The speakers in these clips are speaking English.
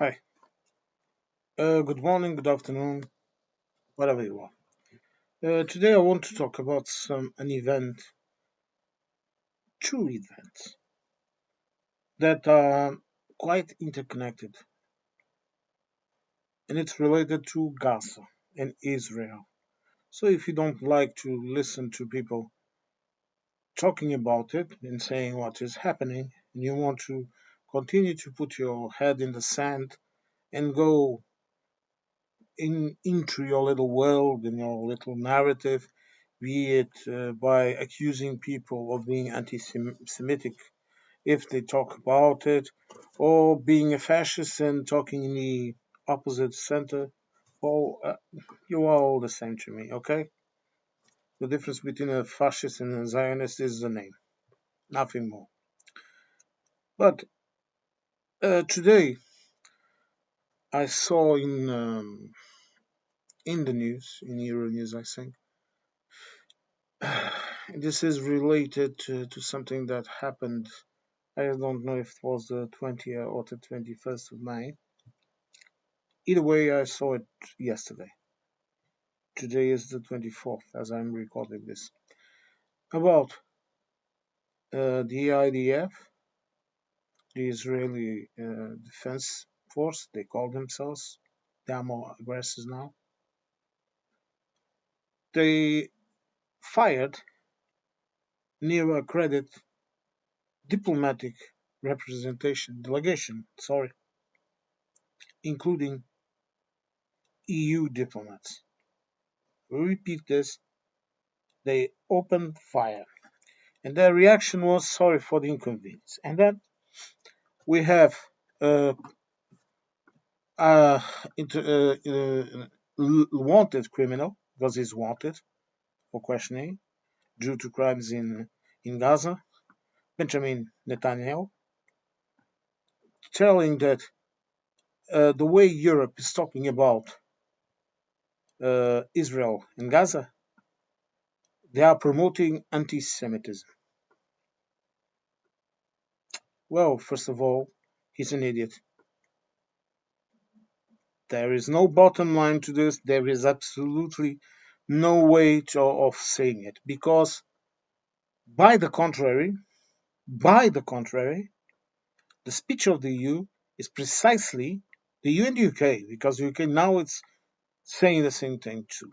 Hi. Good morning, good afternoon, whatever you are. Today I want to talk about an event, two events that are quite interconnected, and it's related to Gaza and Israel. So if you don't like to listen to people talking about it and saying what is happening, and you want to continue to put your head in the sand and go into your little world and your little narrative, be it by accusing people of being anti-Semitic if they talk about it, or being a fascist and talking in the opposite center. Well, you are all the same to me, okay? The difference between a fascist and a Zionist is the name, nothing more. But today I saw in the news, in Euronews, I think, this is related to something that happened. I don't know if it was the 20th or the 21st of May. Either way, I saw it yesterday. Today is the 24th, as I'm recording this. About the IDF, the Israeli Defense Force, they call themselves. They are more aggressive now. They fired near a credit diplomatic delegation, sorry, including EU diplomats. We repeat this, they opened fire. And their reaction was sorry for the inconvenience. And then we have uh, uh, wanted criminal, because he's wanted for questioning due to crimes in Gaza, Benjamin Netanyahu, telling that the way Europe is talking about Israel and Gaza, they are promoting anti Semitism. Well, first of all, he's an idiot. There is no bottom line to this. There is absolutely no way of saying it because, by the contrary, by the contrary, the speech of the EU is precisely the EU and the UK, because the UK now it's saying the same thing too.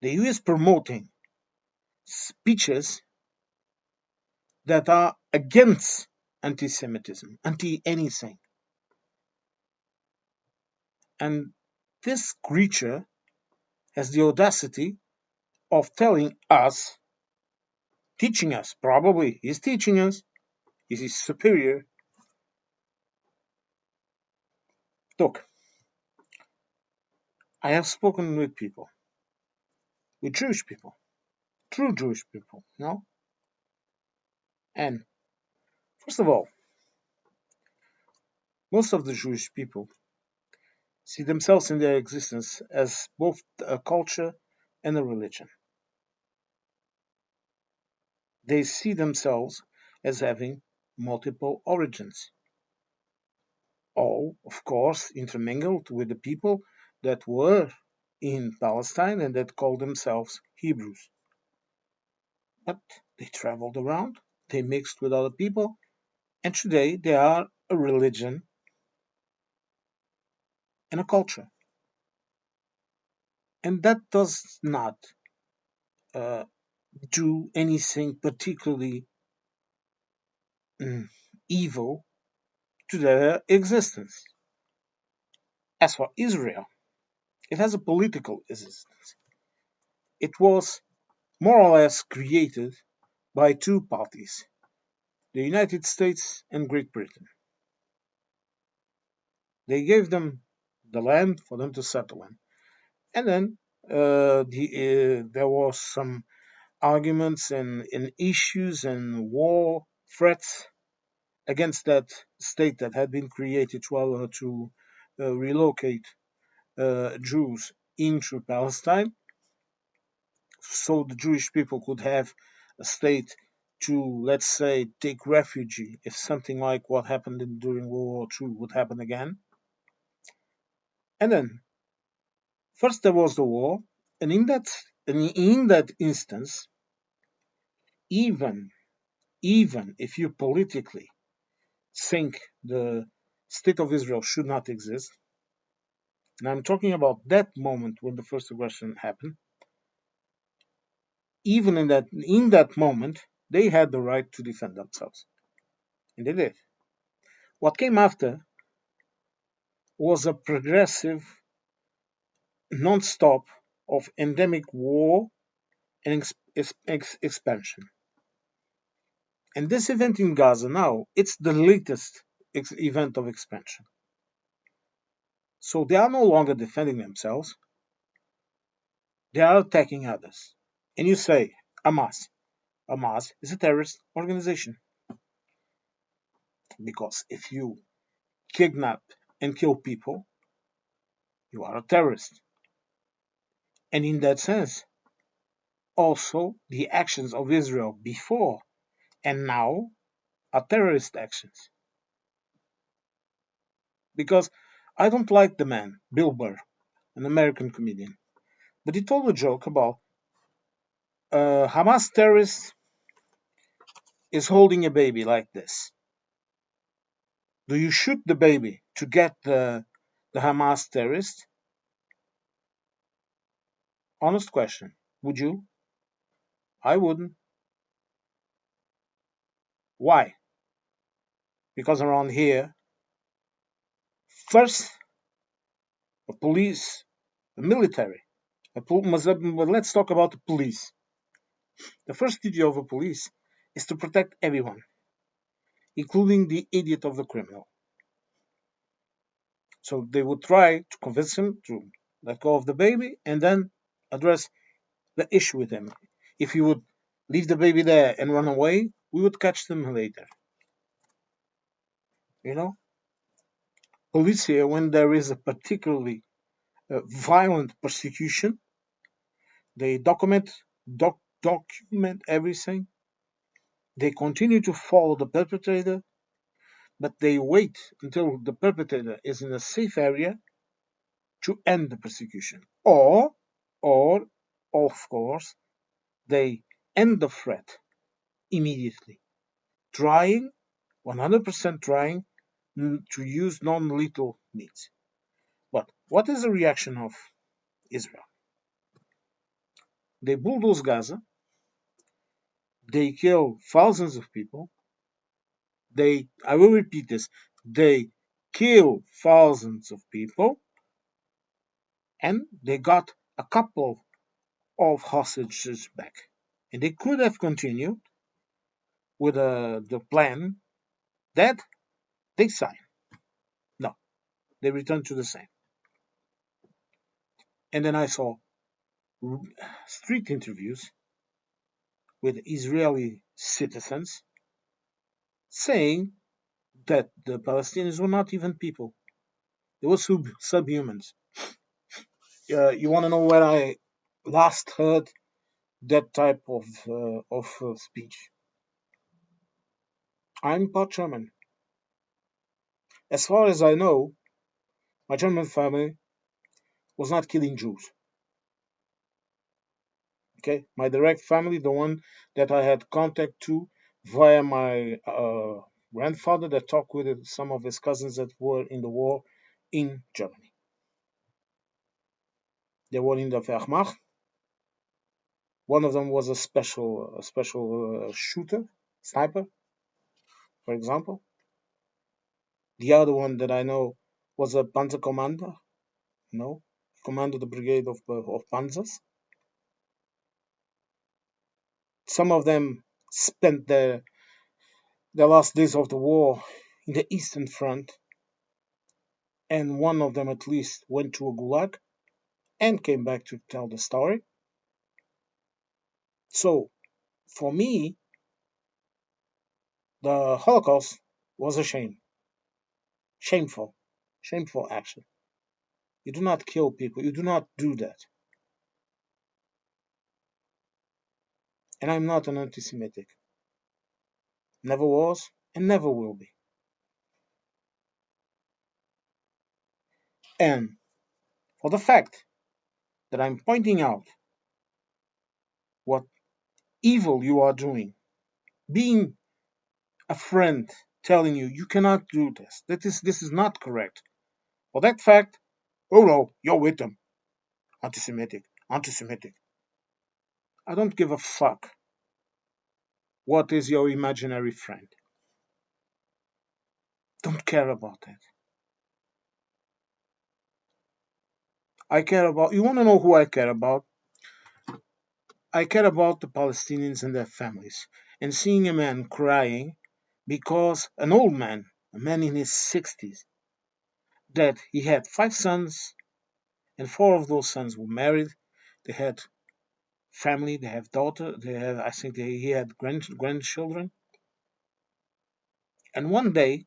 The EU is promoting speeches that are against anti-Semitism, anti-anything, and this creature has the audacity of telling us, teaching us, probably he's teaching us, he's his superior. Look, I have spoken with people, with Jewish people, true Jewish people, you know? And first of all, most of the Jewish people see themselves in their existence as both a culture and a religion. They see themselves as having multiple origins, all, of course, intermingled with the people that were in Palestine and that called themselves Hebrews. But they traveled around, they mixed with other people, and today they are a religion and a culture. And that does not uh, do anything particularly mm, evil to their existence. As for Israel, it has a political existence. It was more or less created by two parties, the United States and Great Britain. They gave them the land for them to settle in. And then there was some arguments and issues and war threats against that state that had been created to relocate Jews into Palestine, so the Jewish people could have a state to, let's say, take refuge if something like what happened during World War II would happen again. And then, first there was the war, and in that instance, even even if you politically think the state of Israel should not exist, and I'm talking about that moment when the first aggression happened, even in that moment, they had the right to defend themselves, and they did. What came after was a progressive, non-stop of endemic war and expansion. And this event in Gaza now, it's the latest event of expansion. So they are no longer defending themselves, they are attacking others. And you say, Hamas. Hamas is a terrorist organization. Because if you kidnap and kill people, you are a terrorist. And in that sense, also the actions of Israel before and now are terrorist actions. Because I don't like the man, Bill Burr, an American comedian, but he told a joke about Hamas terrorist is holding a baby like this. Do you shoot the baby to get the Hamas terrorist? Honest question. Would you? I wouldn't. Why? Because around here, first, the police, the military, but let's talk about the police. The first duty of a police is to protect everyone, including the idiot of the criminal. So they would try to convince him to let go of the baby and then address the issue with him. If he would leave the baby there and run away, we would catch them later. You know, police here, when there is a particularly violent persecution, they document everything. They continue to follow the perpetrator, but they wait until the perpetrator is in a safe area to end the persecution. Or, of course, they end the threat immediately, trying, 100% trying, to use non-lethal means. But what is the reaction of Israel? They bulldoze Gaza, they kill thousands of people, I will repeat this, they kill thousands of people, and they got a couple of hostages back. And they could have continued with the plan that they signed. No, they returned to the same. And then I saw street interviews with Israeli citizens saying that the Palestinians were not even people. They were subhumans. You want to know where I last heard that type of speech? I'm part German. As far as I know, my German family was not killing Jews. Okay, my direct family, the one that I had contact to via my grandfather that talked with some of his cousins that were in the war in Germany. They were in the Wehrmacht. One of them was a special shooter, sniper, for example. The other one that I know was a Panzer commander. No, commanded the brigade of Panzers. Some of them spent the last days of the war in the Eastern Front, and one of them at least went to a gulag and came back to tell the story. So, for me, the Holocaust was a shame. Shameful. Shameful action. You do not kill people. You do not do that. And I'm not an anti Semitic. never was, and never will be. And for the fact that I'm pointing out what evil you are doing, being a friend telling you you cannot do this, this is not correct. For that fact, oh no, you're with them. Anti-Semitic, anti-Semitic. I don't give a fuck what is your imaginary friend. Don't care about that. I care about, you want to know who I care about? I care about the Palestinians and their families. And seeing a man crying because an old man, a man in his 60s, that he had 5 sons and 4 of those sons were married. They had family, they have daughter, they have, I think he had grandchildren. And one day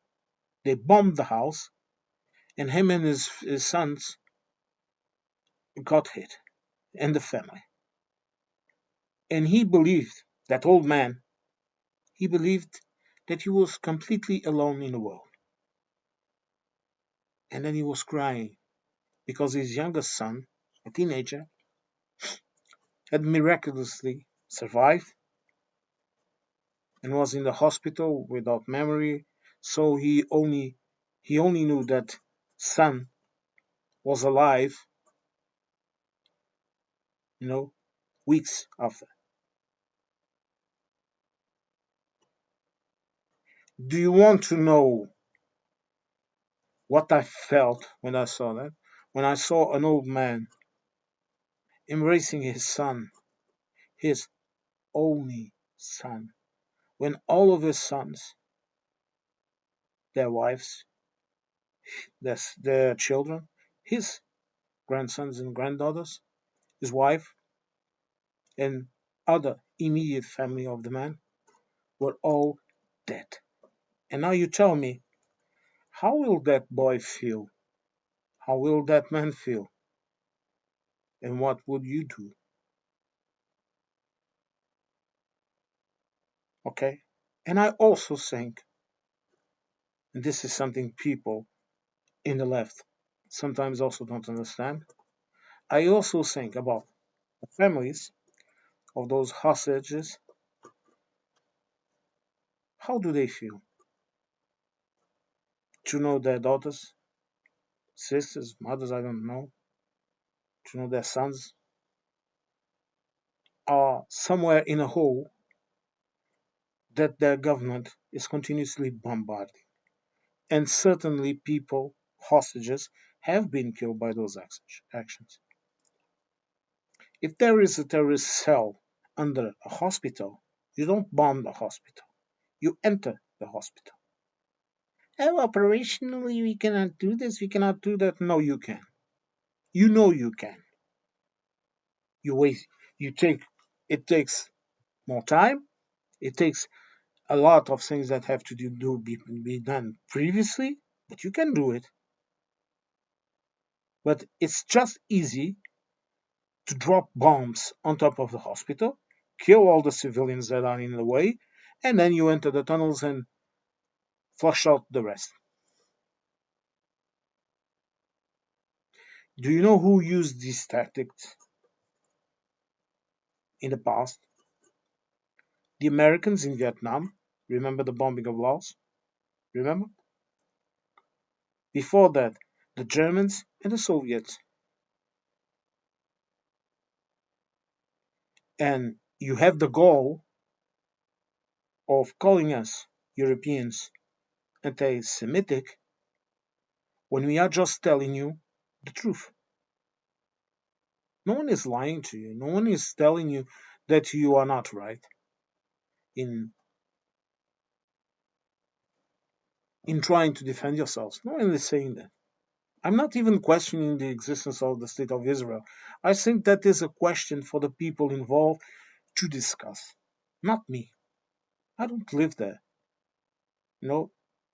they bombed the house and him and his sons got hit and the family. And he believed, that old man, he believed that he was completely alone in the world. And then he was crying because his youngest son, a teenager, had miraculously survived and was in the hospital without memory. So he only knew that son was alive, you know, weeks after. Do you want to know what I felt when I saw that? When I saw an old man embracing his son, his only son, when all of his sons, their wives, their children, his grandsons and granddaughters, his wife, and other immediate family of the man were all dead. And now you tell me, how will that boy feel? How will that man feel? And what would you do? Okay? And I also think, and this is something people in the left sometimes also don't understand, I also think about the families of those hostages. How do they feel to know their daughters, sisters, mothers, I don't know, to know their sons are somewhere in a hole that their government is continuously bombarding? And certainly people, hostages, have been killed by those actions. If there is a terrorist cell under a hospital, you don't bomb the hospital, you enter the hospital. Oh, operationally, we cannot do this, we cannot do that. No, you can. You know you can. You wait, you take, it takes more time, it takes a lot of things that have to be done previously, but you can do it. But it's just easy to drop bombs on top of the hospital, kill all the civilians that are in the way, and then you enter the tunnels and flush out the rest. Do you know who used these tactics in the past? The Americans in Vietnam. Remember the bombing of Laos? Remember? Before that, the Germans and the Soviets. And you have the goal of calling us Europeans anti Semitic when we are just telling you the truth. No one is lying to you. No one is telling you that you are not right in in trying to defend yourselves. No one is saying that. I'm not even questioning the existence of the state of Israel. I think that is a question for the people involved to discuss, not me. I don't live there. You know,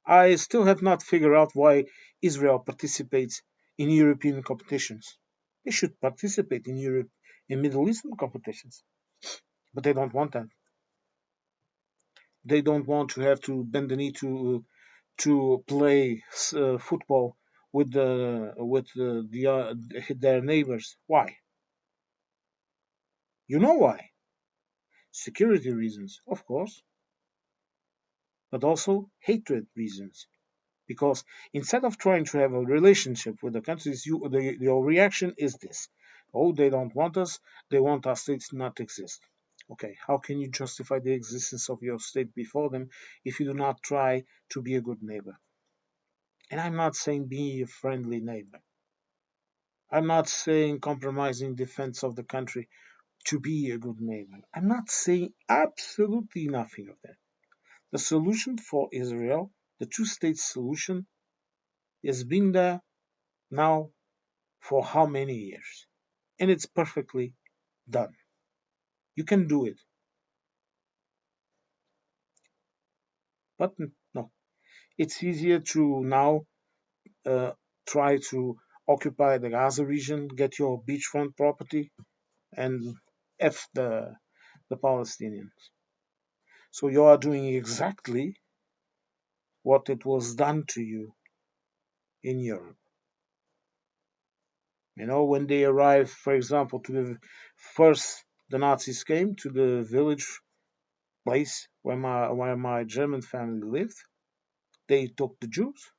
I still have not figured out why Israel participates in European competitions. They should participate in Europe in Middle Eastern competitions, but they don't want that. They don't want to have to bend the knee to play football with their neighbors. Why? You know why? Security reasons, of course, but also hatred reasons. Because instead of trying to have a relationship with the countries, your reaction is this: oh, they don't want us, they want our state to not exist. Okay, how can you justify the existence of your state before them if you do not try to be a good neighbor? And I'm not saying be a friendly neighbor. I'm not saying compromising defense of the country to be a good neighbor. I'm not saying absolutely nothing of that. The solution for Israel, the two-state solution, has been there now for how many years? And it's perfectly done. You can do it. But no, it's easier to now uh, try to occupy the Gaza region, get your beachfront property, and F the Palestinians. So you are doing exactly what it was done to you in Europe. You know, when they arrived, for example, to the first, the Nazis came to the village place where my German family lived. They took the Jews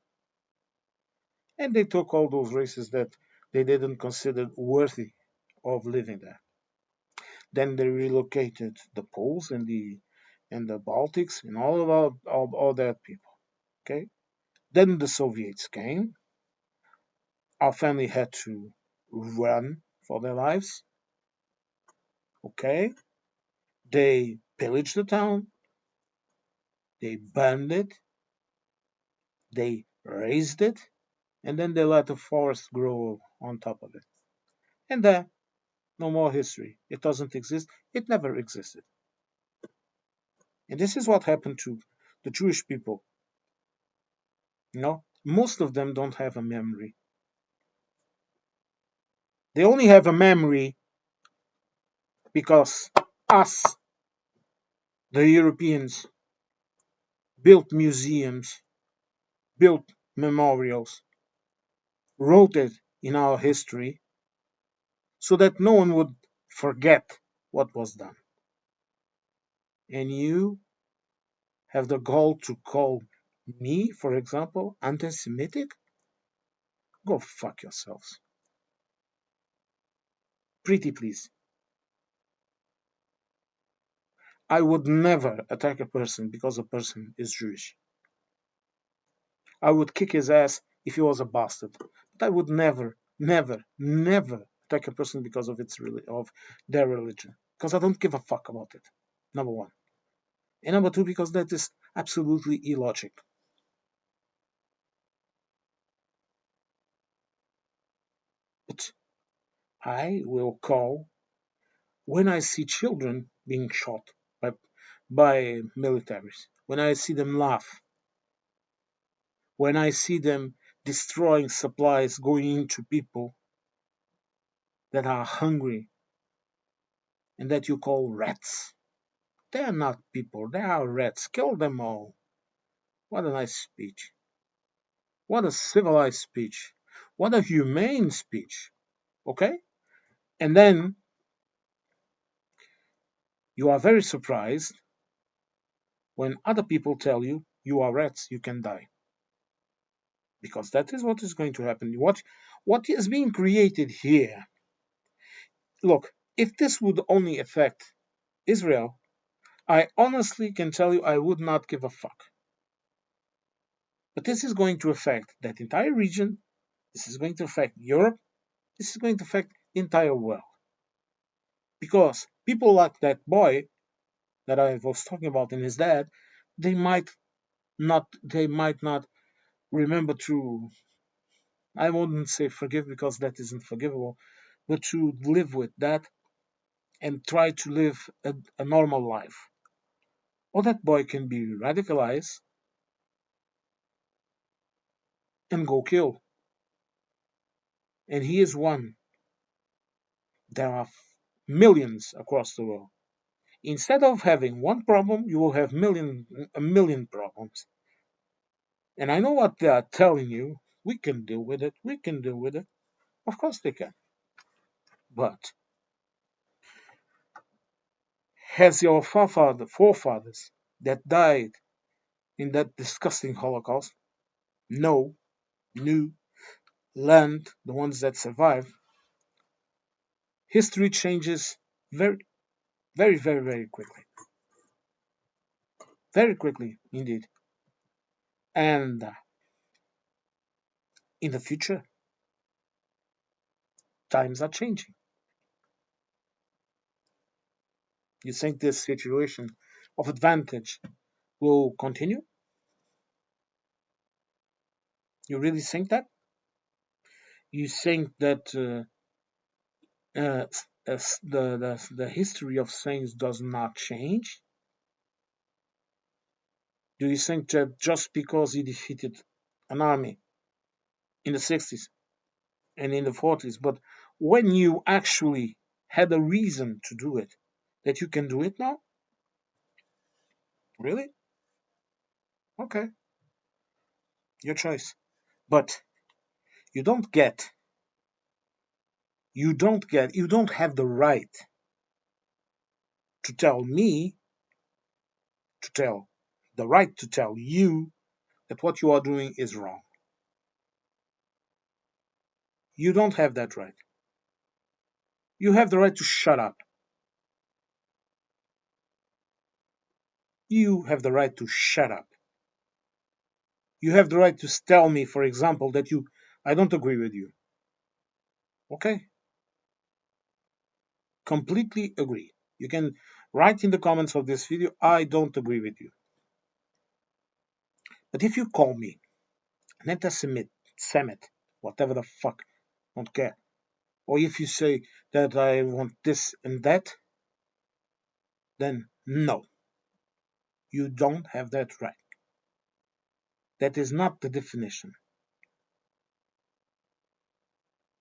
and they took all those races that they didn't consider worthy of living there. Then they relocated the Poles and the Baltics and all that people. Okay. Then the Soviets came. Our family had to run for their lives. Okay. They pillaged the town. They burned it. They razed it. And then they let the forest grow on top of it. And there, no more history. It doesn't exist. It never existed. And this is what happened to the Jewish people. You know, most of them don't have a memory. They only have a memory because us, the Europeans, built museums, built memorials, wrote it in our history so that no one would forget what was done. And you have the gall to call me, for example, anti Semitic? Go fuck yourselves. Pretty please. I would never attack a person because a person is Jewish. I would kick his ass if he was a bastard. But I would never, never, never attack a person because of their religion. Because I don't give a fuck about it. Number one. And number two, because that is absolutely illogical. But I will call when I see children being shot by militaries, when I see them laugh, when I see them destroying supplies going into people that are hungry and that you call rats. They are not people, they are rats. Kill them all. What a nice speech. What a civilized speech. What a humane speech. Okay? And then you are very surprised when other people tell you you are rats, you can die. Because that is what is going to happen. What is being created here? Look, if this would only affect Israel, I honestly can tell you I would not give a fuck. But this is going to affect that entire region. This is going to affect Europe. This is going to affect the entire world. Because people like that boy that I was talking about and his dad, they might not remember to, I wouldn't say forgive because that isn't forgivable, but to live with that and try to live a normal life. Or that boy can be radicalized and go kill. And he is one. There are millions across the world. Instead of having one problem, you will have a million problems. And I know what they are telling you. We can deal with it. We can deal with it. Of course they can. But has your forefathers that died in that disgusting Holocaust, know, knew, learned, the ones that survived, history changes very, very, very, very quickly. Very quickly indeed. And in the future, times are changing. You think this situation of advantage will continue? You really think that? You think that the history of things does not change? Do you think that just because he defeated an army in the 60s and in the 40s, but when you actually had a reason to do it, that you can do it now? Really? Okay, your choice. But you don't get, you don't have the right to tell me, to tell, the right to tell you that what you are doing is wrong. You don't have that right. You have the right to shut up. You have the right to shut up. You have the right to tell me, for example, that I don't agree with you. Okay? Completely agree. You can write in the comments of this video, I don't agree with you. But if you call me an anti-Semite, whatever the fuck, don't care. Or if you say that I want this and that, then no, you don't have that right. That is not the definition.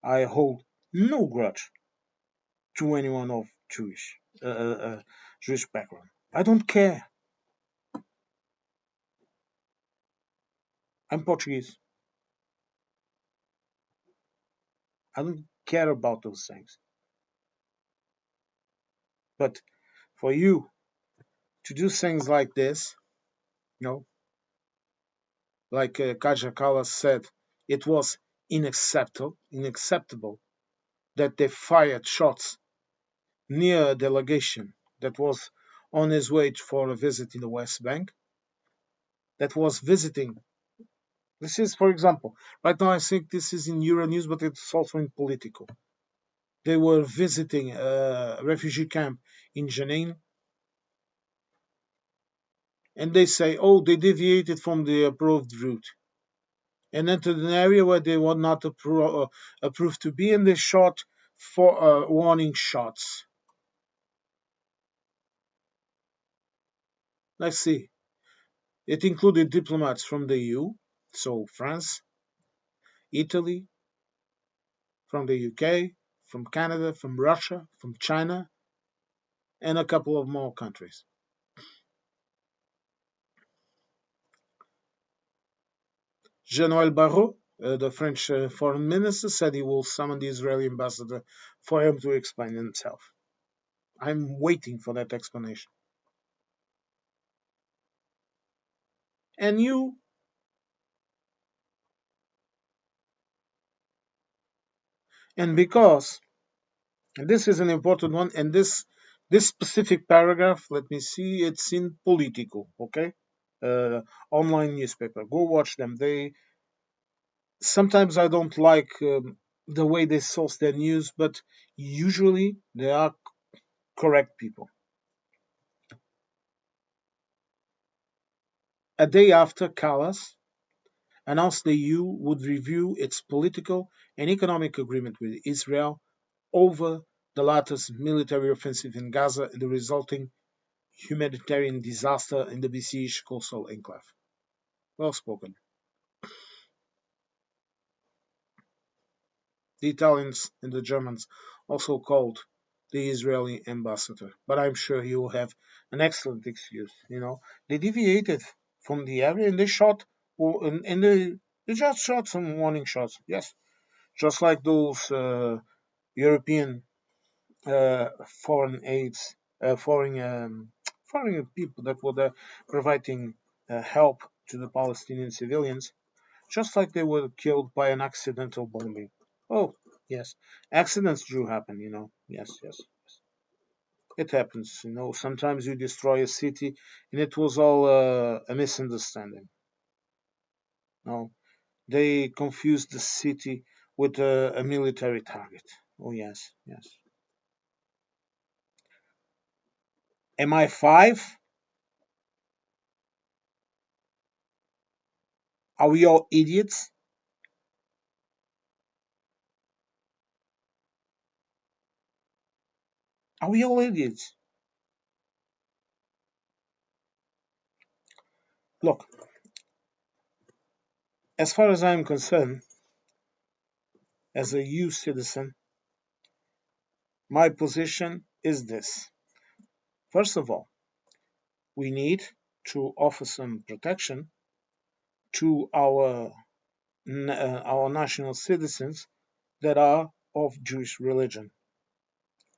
I hold no grudge to anyone of Jewish background. I don't care. I'm Portuguese. I don't care about those things. But for you to do things like this, you know, like Kaja Kallas said, it was unacceptable that they fired shots near a delegation that was on his way for a visit in the West Bank, that was visiting. This is, for example, right now I think this is in Euronews, but it's also in Politico. They were visiting a refugee camp in Jenin, and they say, oh, they deviated from the approved route and entered an area where they were not approved to be, and they shot for warning shots. Let's see. It included diplomats from the EU, so France, Italy, from the UK, from Canada, from Russia, from China, and a couple of more countries. Jean-Noël Barrot, the French foreign minister, said he will summon the Israeli ambassador for him to explain himself. I'm waiting for that explanation. And you, and because, and this is an important one, and this specific paragraph, let me see, it's in Politico, okay? Online newspaper. Go watch them. They sometimes I don't like the way they source their news, but usually they are correct people. A day after Callas announced the EU would review its political and economic agreement with Israel over the latter's military offensive in Gaza and the resulting humanitarian disaster in the besieged coastal enclave. Well spoken. The Italians and the Germans also called the Israeli ambassador. But I'm sure he will have an excellent excuse. They deviated from the area and they shot, and they just shot some warning shots. Yes, just like those European foreign aids, foreign people that were there providing help to the Palestinian civilians, just like they were killed by an accidental bombing. Oh, yes, accidents do happen. Yes, yes, yes. It happens. Sometimes you destroy a city, and it was all a misunderstanding. No, they confused the city with a military target. Oh yes, yes. MI5? Are we all idiots? Are we all idiots? Look, as far as I'm concerned, as a EU citizen, my position is this. First of all, we need to offer some protection to our national citizens that are of Jewish religion.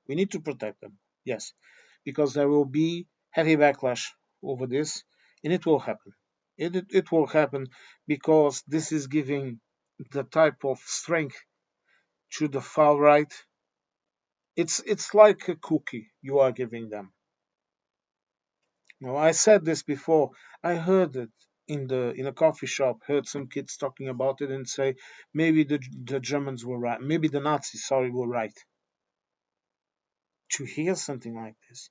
We need to protect them, yes, because there will be heavy backlash over this, and it will happen. It will happen because this is giving the type of strength to the far right. It's like a cookie you are giving them. I said this before. I heard it in a coffee shop. Heard some kids talking about it and say maybe the Germans were right. Maybe the Nazis, sorry, were right. To hear something like this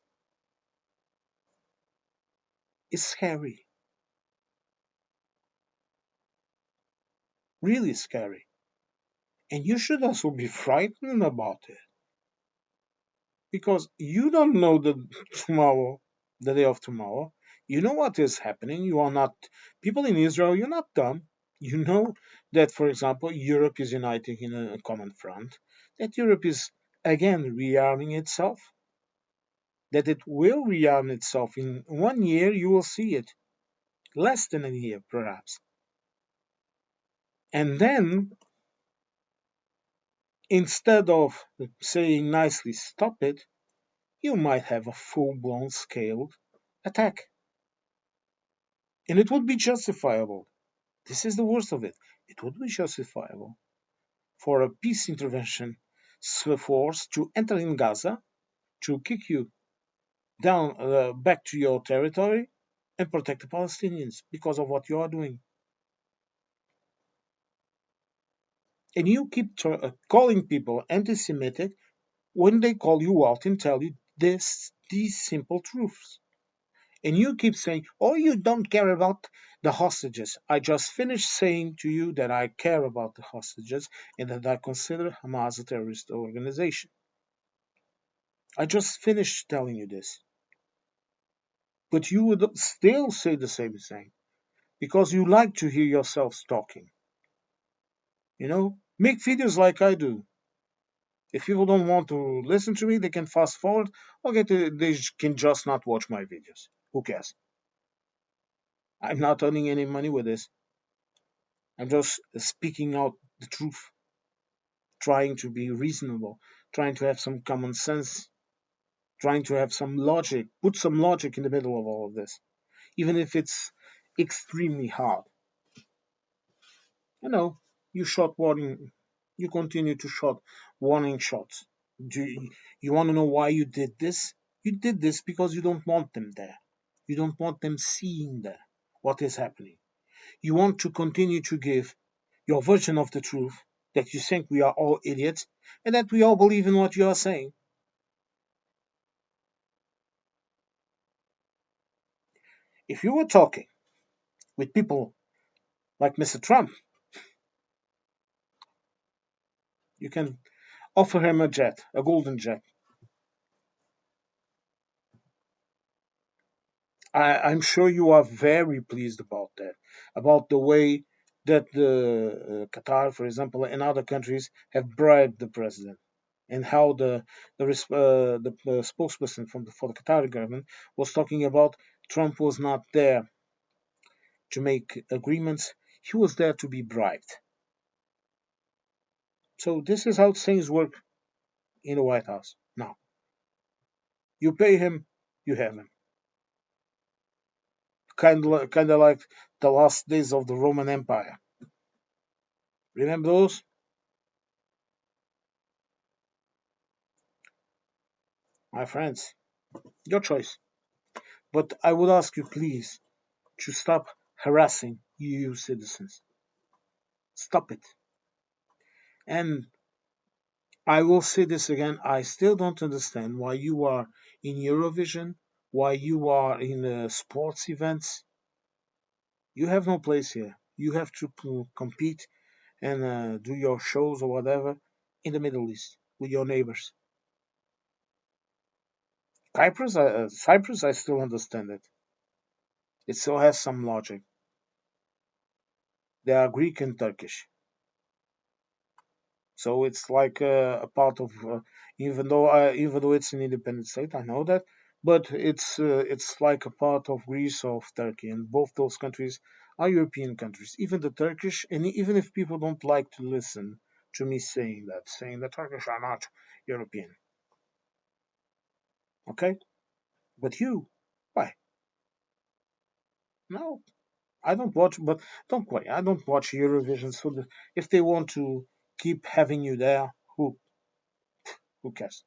is scary, really scary, and you should also be frightened about it because you don't know the day of tomorrow. You know what is happening. You are not people in Israel. You're not dumb. You know that, for example, Europe is uniting in a common front. That Europe is again rearming itself. That it will rearm itself in 1 year. You will see it, less than a year, perhaps. And then, instead of saying nicely, stop it, you might have a full-blown scaled attack. And it would be justifiable. This is the worst of it. It would be justifiable for a peace intervention force to enter in Gaza, to kick you down back to your territory and protect the Palestinians because of what you are doing. And you keep calling people anti-Semitic when they call you out and tell you these simple truths. And you keep saying, oh, you don't care about the hostages. I just finished saying to you that I care about the hostages and that I consider Hamas a terrorist organization. I just finished telling you this. But you would still say the same thing because you like to hear yourselves talking. Make videos like I do. If people don't want to listen to me, they can fast forward or they can just not watch my videos. Who cares? I'm not earning any money with this. I'm just speaking out the truth, trying to be reasonable, trying to have some common sense, trying to have some logic, put some logic in the middle of all of this, even if it's extremely hard. You know, you shot warning, you continue to shot warning shots. Do you want to know why you did this? You did this because you don't want them there. You don't want them seeing there what is happening. You want to continue to give your version of the truth that you think we are all idiots and that we all believe in what you are saying. If you were talking with people like Mr. Trump, you can offer him a jet, a golden jet. I'm sure you are very pleased about that, about the way that the Qatar, for example, and other countries have bribed the president. and how the spokesperson for the Qatari government was talking about Trump was not there to make agreements; he was there to be bribed. So this is how things work in the White House. Now you pay him, you have him. Kind of like the last days of the Roman Empire. Remember those? My friends, your choice. But I would ask you, please, to stop harassing EU citizens. Stop it. And I will say this again, I still don't understand why you are in Eurovision, why you are in sports events. You have no place here. You have to compete and do your shows or whatever in the Middle East with your neighbors. Cyprus, I still understand it. It still has some logic. They are Greek and Turkish. So it's like a part of, even though it's an independent state, I know that, but it's like a part of Greece of Turkey, and both those countries are European countries. Even the Turkish, and even if people don't like to listen to me saying the Turkish are not European, okay? But you, why? No, I don't watch, but don't worry, I don't watch Eurovision. So if they want to keep having you there, who cares?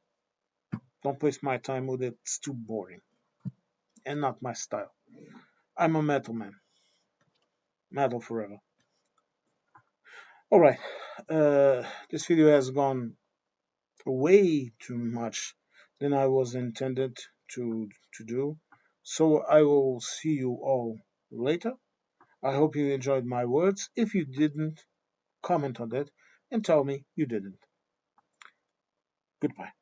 Don't waste my time with it. It's too boring and not my style. I'm a metal man. Metal forever. Alright. This video has gone way too much than I was intended to do. So I will see you all later. I hope you enjoyed my words. If you didn't, comment on it and tell me you didn't. Goodbye.